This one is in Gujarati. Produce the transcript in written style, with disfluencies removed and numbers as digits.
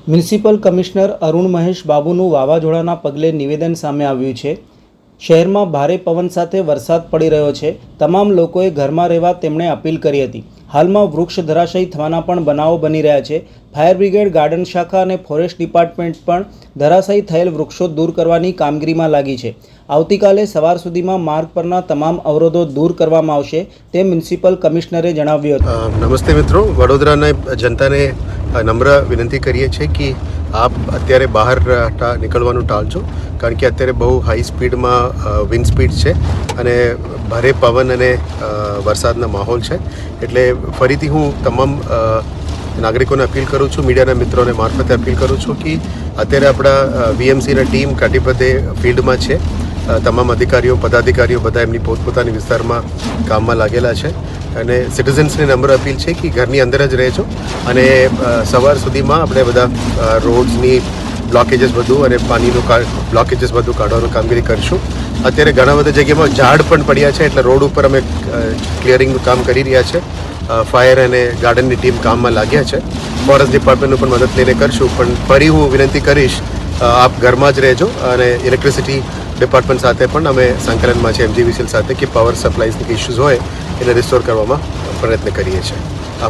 મ્યુનિસિપલ કમિશનર અરુણ મહેશ બાબુનું વાવાઝોડાના પગલે નિવેદન સામે આવ્યું છે। શહેરમાં ભારે પવન સાથે વરસાદ પડી રહ્યો છે। તમામ લોકોએ ઘરમાં રહેવા તેમણે અપીલ કરી હતી। હાલમાં વૃક્ષ ધરાશયી થવાના પણ બનાવો બની રહ્યા છે। ફાયર બ્રિગેડ, ગાર્ડન શાખા અને ફોરેસ્ટ ડિપાર્ટમેન્ટ પણ ધરાશયી થયેલ વૃક્ષો દૂર કરવાની કામગીરીમાં લાગી છે। આવતીકાલે સવાર સુધીમાં માર્ગ પરના તમામ અવરોધો દૂર કરવામાં આવશે તેમ મ્યુનિસિપલ કમિશનરે જણાવ્યું હતું। નમસ્તે મિત્રો, વડોદરાના જનતાને નમ્ર વિનંતી કરીએ છીએ કે આપ અત્યારે બહાર નીકળવાનું ટાળજો, કારણ કે અત્યારે બહુ હાઈ સ્પીડમાં વિન્ડ સ્પીડ છે અને ભારે પવન અને વરસાદનો માહોલ છે। એટલે ફરીથી હું તમામ નાગરિકોને અપીલ કરું છું, મીડિયાના મિત્રોને મારફતે અપીલ કરું છું કે અત્યારે આપણા વીએમસીના ટીમ કાટીપદે ફિલ્ડમાં છે। તમામ અધિકારીઓ, પદાધિકારીઓ બધા એમની પોતપોતાની વિસ્તારમાં કામમાં લાગેલા છે અને સિટીઝન્સને નમ્ર અપીલ છે કે ઘરની અંદર જ રહેજો અને સવાર સુધીમાં આપણે બધા રોડ્સની બ્લોકેજીસ બધું અને પાણીનું બ્લોકેજીસ બધું કાઢવાનું કામગીરી કરીશું। અત્યારે ઘણા બધા જગ્યામાં ઝાડ પણ પડ્યા છે, એટલે રોડ ઉપર અમે ક્લિયરિંગનું કામ કરી રહ્યા છે। ફાયર અને ગાર્ડનની ટીમ કામમાં લાગ્યા છે। ફોરેસ્ટ ડિપાર્ટમેન્ટનું પણ મદદ લઈને કરશું, પણ ફરી હું વિનંતી કરીશ આપ ઘરમાં જ રહેજો અને ઇલેક્ટ્રિસિટી ડિપાર્ટમેન્ટ સાથે પણ અમે સંકલનમાં છે MGVCL સાથે કે પાવર સપ્લાયની ઇસ્યુઝ હોય એને રિસ્ટોર કરવામાં પ્રયત્ન કરીએ છીએ।